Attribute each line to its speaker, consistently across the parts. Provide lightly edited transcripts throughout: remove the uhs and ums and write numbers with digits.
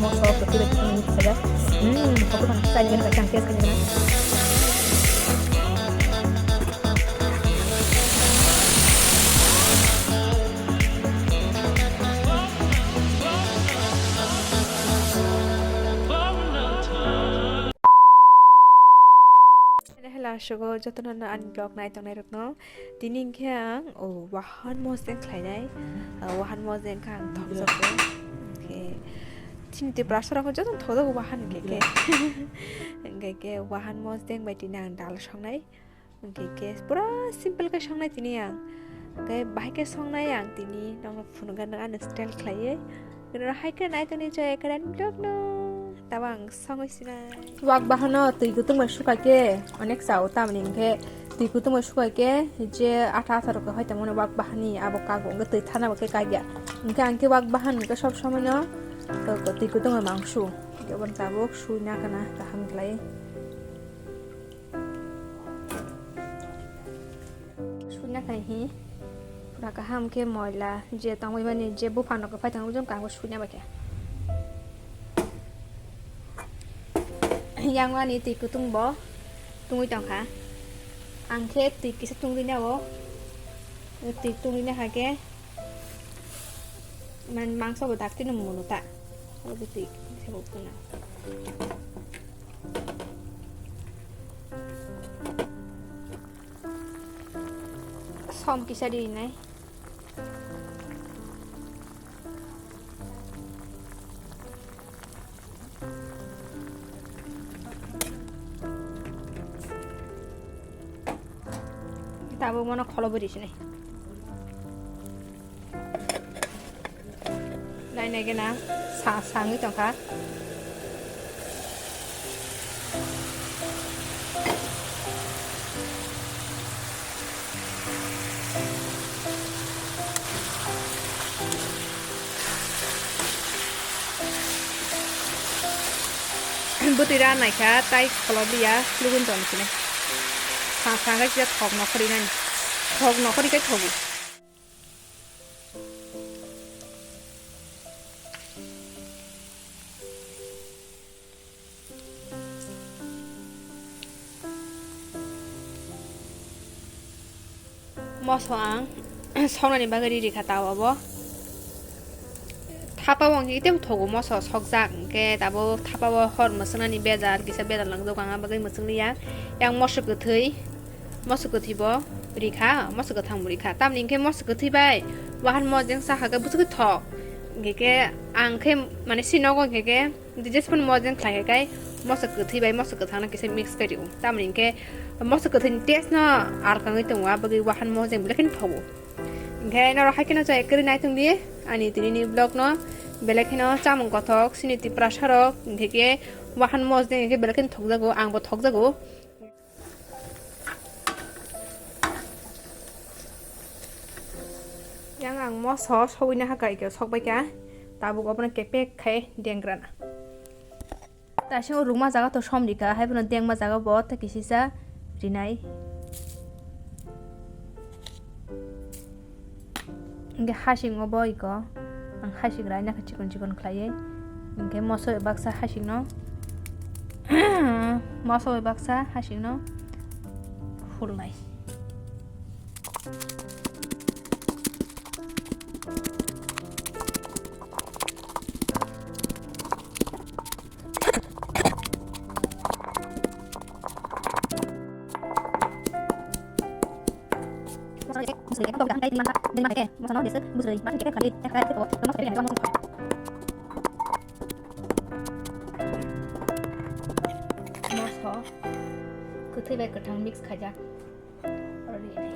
Speaker 1: moso putih kita mix saja. Aku kan saya dengan kacang kes kan dengan. Hello, sugar. Jatuh nana unblock night tong night no. Tining kang, oh wahan mos yang klay nai, wahan mos yang kang top soke. Okay. Tin ti brush aku jatuh thoda wahan keke. Keke wahan mos yang bayi tinang dal song nai. Keke pura simple ke song nai tini yang. Keke bayi ke song nai yang tini nong funugan dengan style klay. Kena hai ke night tong ni jaya keren blog no. Tawang song isina wak bahano tui kutung ma shukaike onek sao tamningke tui kutung ma shukaike je ata ata rok hoyta mone wak bahani abo kago nge tui thana bake kagya nge anke wak bahan nge sob সময় no to tui kutung ma mangshu ke bon tabok shu na kana taham glai shu na kai hi pura ka ham ke moila je tangoi mane je bu phano ka phai tang jom ka shu na bake yang wani ti kutung bo tungui tong ha angke ti kisa tungui na bo ti tungui na ha ke man mangso bo dakti no munu ta lo ti se bo kuna som kisa di nai tabu mana kalau beri sini, lain lagi na, sang itu kan, butiran naik ya, tai kalau dia lugun tuan sini. sang cái chết thọc nó không đi này thọc nó không đi cái thọc mò xoáng xong là đi bagari đi khát tao bố thapa wong ki tem thogo mo so sokjak ke tabo thapa wo hor masana ni bezar kisa bezar lang dokanga bagai masang ya yang mosuk thei mosuk thibo rikha mosuk thang rikha tam ning ke mosuk thei bai wahan mo jeng sa ha ga busuk thok ke ang ke mane sinogo ke dijes pon mo jeng khlai kai mosuk thei bai mosuk thang na kisa mix kari tam ning ke mosuk thei taste na ar kangai tongwa bagai wahan mo jeng lekin thogo ke na ra hakina jai kari nai tung di ani tini blog no belekino chamung kothok siniti prasarok ngeke wahan mos de ngeke belekin thokjago angbo thokjago yang ang mos so sowina hakai ke sokbai ka tabu opna kepe khai dengrana ta sho ruma jaga to somrika haibna dengma jaga bo ta kisisa rinai nge hashing obo iko ang hashing rai na chikon chikon khlai nge moso baksa hashing no moso baksa hashing no hulnai musri ko ga ngai di mana ke mosono desu musri ma ke khali e khali ko no ke ni mo moso ku thei bai ka thang mix khaja ori nei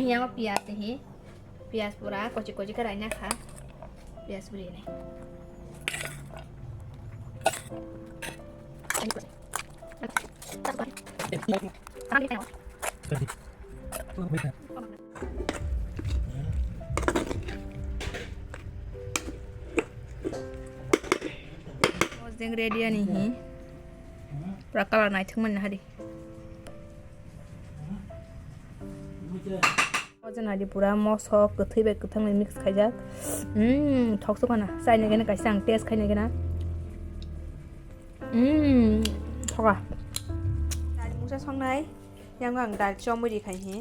Speaker 1: yang piaz hi piaz pura kochi kochi ka raina kha piaz buri nei Yang ready nih, prakala naik cuman hari.
Speaker 2: जोंहादि पुरा मसक गोथै बे गोथांनि mix खायजाक थकसकाना जायनो गेना गायसे आं test खायनो गेना थका
Speaker 1: दाल मुसा संनाय yang ang dal chom budi khai hi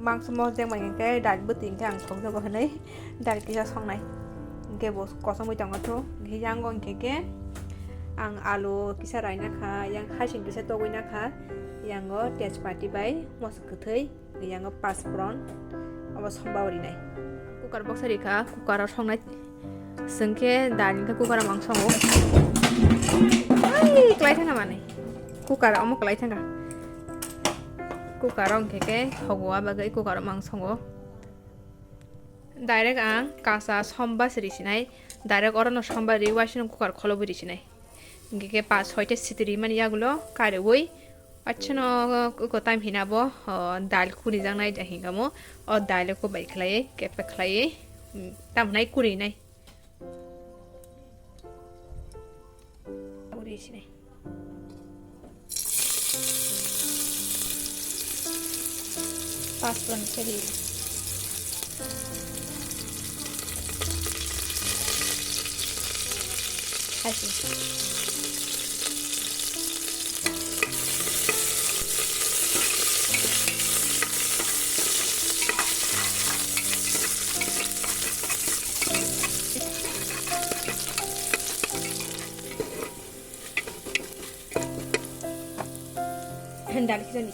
Speaker 1: mang smo jeng mang cái dal buting cái ang thong jo hanai dal kisa songnai ke bo kosong bui tang tho ge yang gong ke ang alu kisa raina kha yang hasin kisa to na kha yang go tejpati bai mos kuthai yang go pasfron aba sombawri nai kukar box ri kha kukar songnai sengke dal ka kukar mang songo ai klai thanga mane kukar amo klai thanga kukar ong keke hogoa bagai kukar mang songo direct ang kasa somba siri sinai direct orono somba ri wasin kukar kholo buri sinai gege 5-6 sitiri mani yagulo kare woi achno ko time hinabo dal kuri jangnai jahingamo o dal ko bai khlai ke pe khlai tamnai kuri nai kuri sinai
Speaker 2: pasron kali hasin dal kisa ni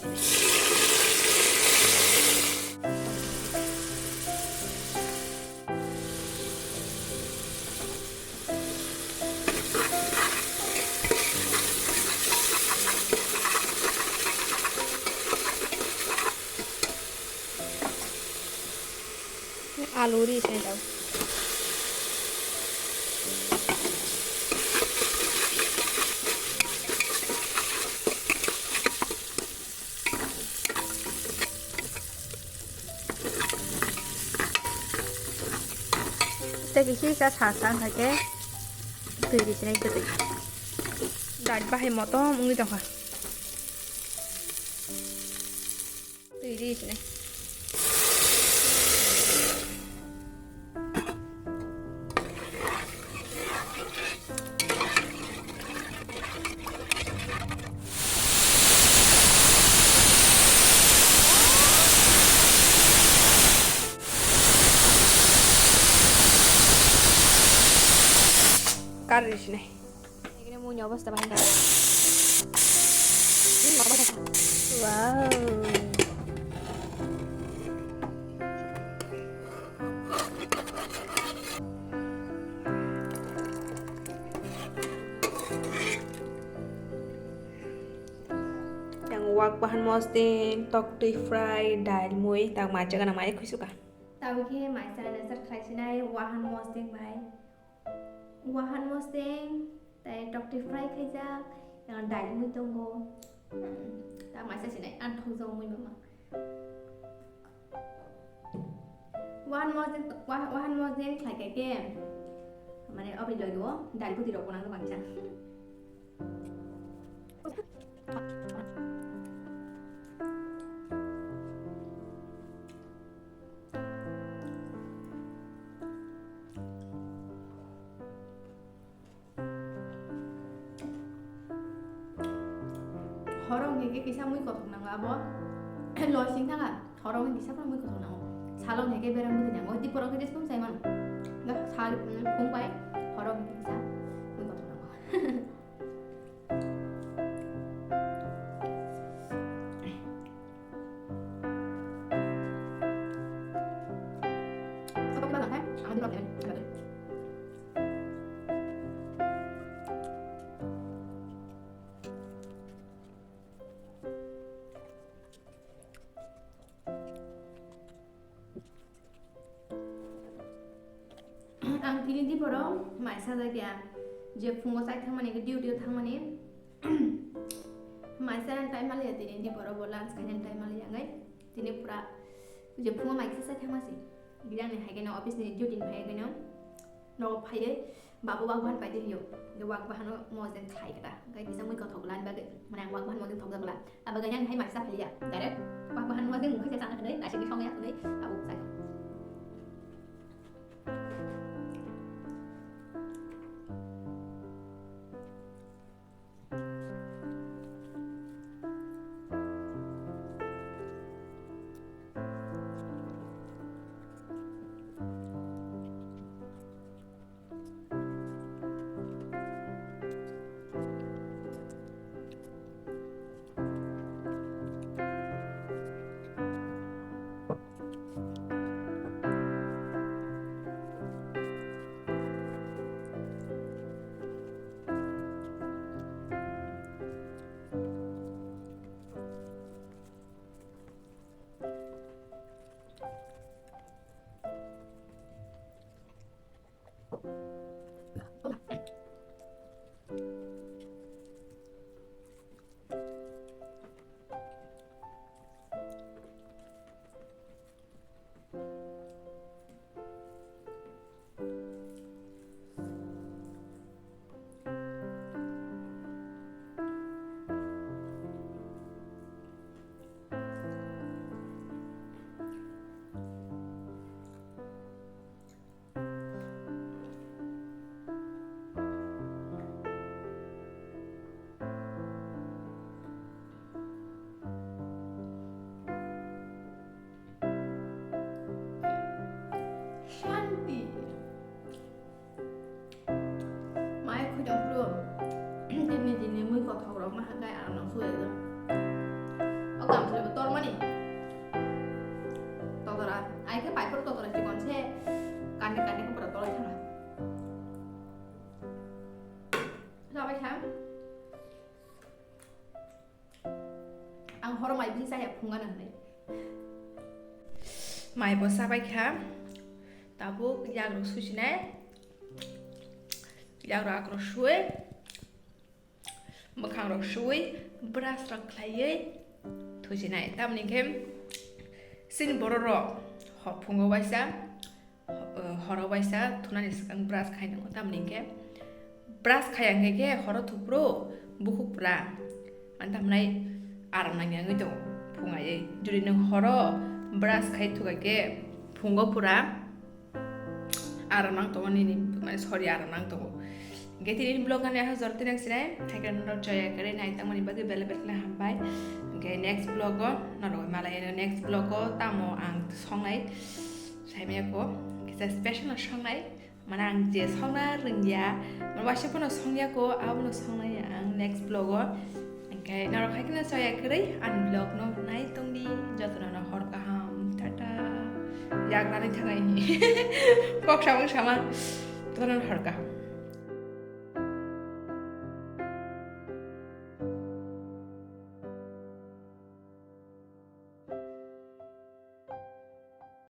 Speaker 2: आलू री इसमें डाल किसी का सासान থাকে তুই দিছ নাই তো দাঁত বাহে মতো মুই দেখা তুই দিছ নাই Karis nih. Ini mau nyoba setelah ini. Wow. Yang wak bahan mosting, tok tui fry, dal mui, tang macam kan namanya kuisuka. Tahu ke macam nasar kaisinai wahan mosting bai. Wahan mosting tay tokti fry khaija yang dal mui tongo ta mai sa sinai an thong jong mui mama wahan mosting khai kai ke mane obi loi do dal buti ro konang bang chang horong hege kisa mui kotok nang abo lo sing thanga horong kisa pa mui kotok nang salong hege beram mui nang odi porok des pum sai man ga sal phung bai horong hege kisa mui kotok nang apa ba nang hai ang di problem ang tini di poro mai sa da kya je phungo sai thang mane ke duty thang mane mai sa time male tini di poro bolans kanen time male yangai tini pura je phungo mai sa thang masi gidan ne hagen office ne duty ne hagen no phai babu bahan pajak hiu dia wak bahan mau zen khai kata kai bisa mui kau thoglan bagai menang wak bahan mau zen thoglan abaga yang hai masa pelia direct wak bahan mau zen mungkin sana đấy nasi di xong ya đấy abu sai Shanti mai aku jam belum ini mui kau tahu orang mah kayak anak suwe tu aku tak sudah betul mana ni totoran ai ke pai perlu totoran si konse kane ke betul aja lah sampai kan ang horor mai bisa ya pungan nanti mai bos sampai kan Tabu yang rusuh ni, yang rak rusuh, makan rusuh, beras rak lagi, tu je ni. Tamu ni kem, sin bororo, hop pungo baisa, horo baisa, tu nanti sekarang beras kaya ni. Tamu ni kem, beras kaya ni ke horo tu pro, buku pula, antam ni aram nang yang itu, punga ye. Jadi nang horo beras kaya tu ke pungo pula. Aranang to ni sorry aranang to geti ini blog kan ya zorti nang sini hakan no joya kare nai tang mani bagi bela bela hambai okay next blog ko naro malay next blog ko tamo ang song nai sai me ko kita special song nai manang je song na ringya man washe pun song ya ko abu no song nai ang next blog ko okay naro hakan no joya kare an blog no nai tong di jatuh na hor ka ham tata yak nani thangai ni kok sama tuh kan harga